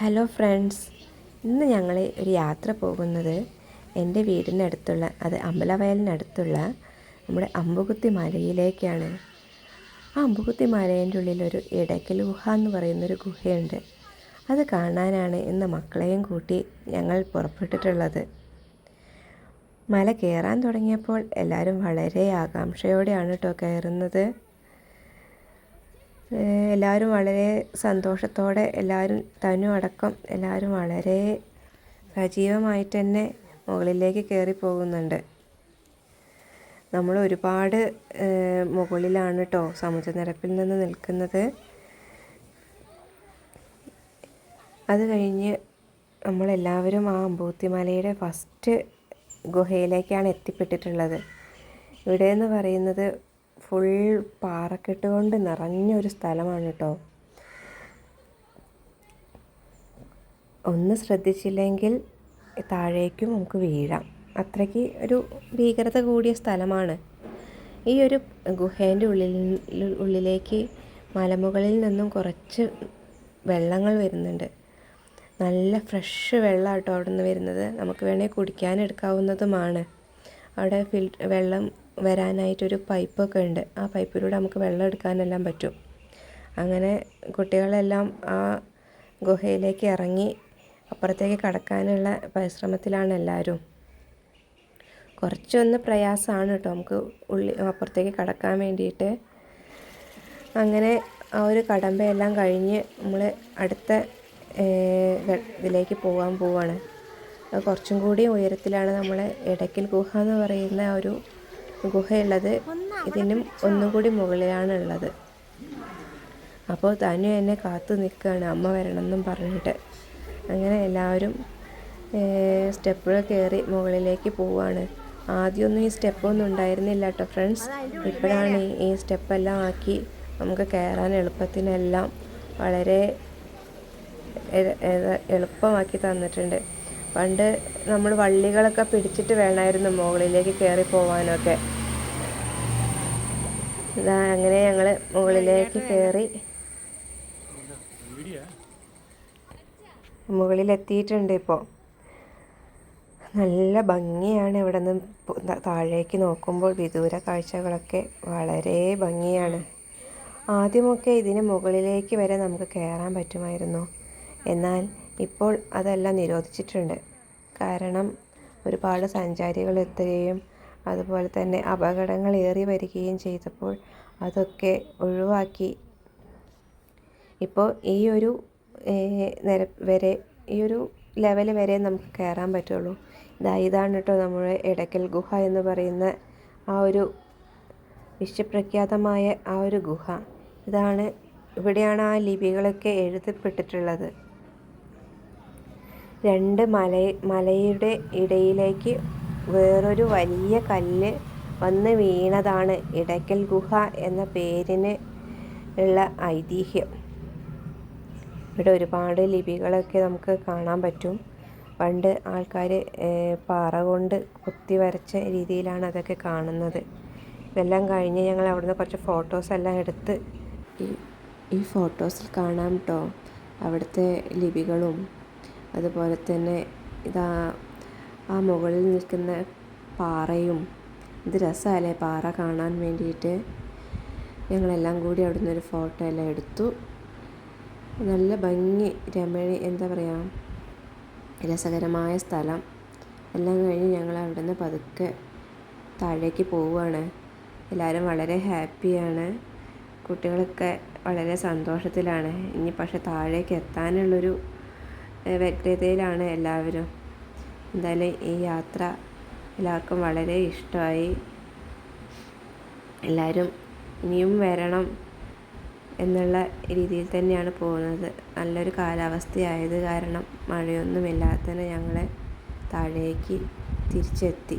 Hello friends, ഇന്ന് ഞങ്ങൾ ഒരു യാത്ര പോകുന്നത് എൻ്റെ വീടിനടുത്തുള്ള അമ്പലവയലിനടുത്തുള്ള നമ്മുടെ അമ്പുകുത്തി മലയിലേക്കാണ്. ആ അമ്പുകുത്തി മലേൻ്റെ ഉള്ളിലൊരു ഇടയ്ക്കൽ ഗുഹ എന്ന് പറയുന്നൊരു ഗുഹയുണ്ട്. അത് കാണാനാണ് ഇന്ന് മക്കളെയും കൂട്ടി ഞങ്ങൾ പുറപ്പെട്ടിട്ടുള്ളത്. മല കയറാൻ തുടങ്ങിയപ്പോൾ എല്ലാവരും വളരെ ആകാംക്ഷയോടെയാണ് കേട്ടോ കയറുന്നത്. എല്ലാവരും വളരെ സന്തോഷത്തോടെ, എല്ലാവരും തനു അടക്കം എല്ലാവരും വളരെ സജീവമായിട്ട് തന്നെ മുകളിലേക്ക് കയറി പോകുന്നുണ്ട്. നമ്മൾ ഒരുപാട് മുകളിലാണ് കേട്ടോ സമുദ്രനിരപ്പിൽ നിന്ന് നിൽക്കുന്നത്. അത് കഴിഞ്ഞ് നമ്മളെല്ലാവരും ആ അമ്പുകുത്തി മലയുടെ ഫസ്റ്റ് ഗുഹയിലേക്കാണ് എത്തിപ്പെട്ടിട്ടുള്ളത്. ഇവിടെ എന്ന് പറയുന്നത് ഫുൾ പാറക്കെട്ട് കൊണ്ട് നിറഞ്ഞൊരു സ്ഥലമാണ് കേട്ടോ. ഒന്ന് ശ്രദ്ധിച്ചില്ലെങ്കിൽ താഴേക്കും നമുക്ക് വീഴാം. അത്രയ്ക്ക് ഒരു ഭീകരത കൂടിയ സ്ഥലമാണ്. ഈ ഒരു ഗുഹേൻ്റെ ഉള്ളിലേക്ക് മലമുകളിൽ നിന്നും കുറച്ച് വെള്ളങ്ങൾ വരുന്നുണ്ട്. നല്ല ഫ്രഷ് വെള്ളം കേട്ടോ അവിടെ നിന്ന് വരുന്നത്. നമുക്ക് വേണമെങ്കിൽ കുടിക്കാനെടുക്കാവുന്നതുമാണ്. അവിടെ വെള്ളം വരാനായിട്ടൊരു പൈപ്പൊക്കെ ഉണ്ട്. ആ പൈപ്പിലൂടെ നമുക്ക് വെള്ളം എടുക്കാനെല്ലാം പറ്റും. അങ്ങനെ കുട്ടികളെല്ലാം ആ ഗുഹയിലേക്ക് ഇറങ്ങി അപ്പുറത്തേക്ക് കടക്കാനുള്ള പരിശ്രമത്തിലാണ് എല്ലാവരും. കുറച്ചൊന്ന് പ്രയാസമാണ് കേട്ടോ നമുക്ക് അപ്പുറത്തേക്ക് കടക്കാൻ വേണ്ടിയിട്ട്. അങ്ങനെ ആ ഒരു കടമ്പയെല്ലാം കഴിഞ്ഞ് നമ്മൾ അടുത്ത ഇതിലേക്ക് പോവാണ്. കുറച്ചും കൂടി ഉയരത്തിലാണ് നമ്മൾ ഇടയ്ക്കൽ ഗുഹ എന്ന് പറയുന്ന ഒരു ഗുഹയുള്ളത്. ഇതിനും ഒന്നും കൂടി മുകളിലാണ് ഉള്ളത്. അപ്പോൾ തനു എന്നെ കാത്തു നിൽക്കുകയാണ്, അമ്മ വരണമെന്നും പറഞ്ഞിട്ട്. അങ്ങനെ എല്ലാവരും സ്റ്റെപ്പുകൾ കയറി മുകളിലേക്ക് പോവുകയാണ്. ആദ്യമൊന്നും ഈ സ്റ്റെപ്പൊന്നും ഉണ്ടായിരുന്നില്ല കേട്ടോ ഫ്രണ്ട്സ്. ഇപ്പോഴാണ് ഈ സ്റ്റെപ്പെല്ലാം ആക്കി നമുക്ക് കയറാൻ എളുപ്പത്തിനെല്ലാം വളരെ എളുപ്പമാക്കി തന്നിട്ടുണ്ട്. പണ്ട് നമ്മൾ വള്ളികളൊക്കെ പിടിച്ചിട്ട് വേണമായിരുന്നു മുകളിലേക്ക് കയറി പോകാനൊക്കെ. അങ്ങനെ ഞങ്ങൾ മുകളിലേക്ക് കയറി മുകളിലെത്തിയിട്ടുണ്ട്. ഇപ്പോൾ നല്ല ഭംഗിയാണ്. ഇവിടെ നിന്ന് താഴേക്ക് നോക്കുമ്പോൾ വിദൂര കാഴ്ചകളൊക്കെ വളരെ ഭംഗിയാണ്. ആദ്യമൊക്കെ ഇതിന് മുകളിലേക്ക് വരെ നമുക്ക് കയറാൻ പറ്റുമായിരുന്നു. എന്നാൽ ഇപ്പോൾ അതെല്ലാം നിരോധിച്ചിട്ടുണ്ട്. കാരണം ഒരുപാട് സഞ്ചാരികൾ എത്തുകയും അതുപോലെ തന്നെ അപകടങ്ങൾ ഏറി വരികയും ചെയ്തപ്പോൾ അതൊക്കെ ഒഴിവാക്കി. ഇപ്പോൾ ഈ ഒരു ലെവൽ വരെ നമുക്ക് കയറാൻ പറ്റുള്ളൂ. ഇതാണ് കേട്ടോ നമ്മുടെ ഇടയ്ക്കൽ ഗുഹ എന്ന് പറയുന്ന ആ ഒരു വിശ്വപ്രഖ്യാതമായ ആ ഒരു ഗുഹ. ഇവിടെയാണ് ആ ലിപികളൊക്കെ എഴുതപ്പെട്ടിട്ടുള്ളത്. രണ്ട് മലയുടെ ഇടയിലേക്ക് വേറൊരു വലിയ കല്ല് വന്ന് വീണതാണ് ഇടയ്ക്കൽ ഗുഹ എന്ന പേരിന് ഉള്ള ഐതിഹ്യം. ഇവിടെ ഒരുപാട് ലിപികളൊക്കെ നമുക്ക് കാണാൻ പറ്റും. പണ്ട് ആൾക്കാർ പാറ കൊണ്ട് കുത്തി വരച്ച രീതിയിലാണ് അതൊക്കെ കാണുന്നത്. ഇതെല്ലാം കഴിഞ്ഞ് ഞങ്ങൾ അവിടുന്ന് കുറച്ച് ഫോട്ടോസെല്ലാം എടുത്ത് ഈ ഫോട്ടോസിൽ കാണാം കേട്ടോ അവിടുത്തെ ലിപികളും. അതുപോലെ തന്നെ ആ മുകളിൽ നിൽക്കുന്ന പാറയും. ഇത് രസമല്ലേ പാറ കാണാൻ വേണ്ടിയിട്ട്. ഞങ്ങളെല്ലാം കൂടി അവിടെ നിന്നൊരു ഫോട്ടോ എല്ലാം എടുത്തു. നല്ല ഭംഗി, എന്താ പറയുക, രസകരമായ സ്ഥലം. എല്ലാം കഴിഞ്ഞ് ഞങ്ങൾ അവിടെ നിന്ന് പതുക്കെ താഴേക്ക് പോവുകയാണ്. എല്ലാവരും വളരെ ഹാപ്പിയാണ്. കുട്ടികളൊക്കെ വളരെ സന്തോഷത്തിലാണ്. ഇനി പക്ഷെ താഴേക്ക് എത്താനുള്ളൊരു വ്യഗ്രതയിലാണ് എല്ലാവരും. എന്തായാലും ഈ യാത്ര എല്ലാവർക്കും വളരെ ഇഷ്ടമായി. എല്ലാവരും ഇനിയും വരണം എന്നുള്ള രീതിയിൽ തന്നെയാണ് പോകുന്നത്. നല്ലൊരു കാലാവസ്ഥയായത് കാരണം മഴയൊന്നുമില്ലാതെ തന്നെ ഞങ്ങൾ താഴേക്ക് തിരിച്ചെത്തി.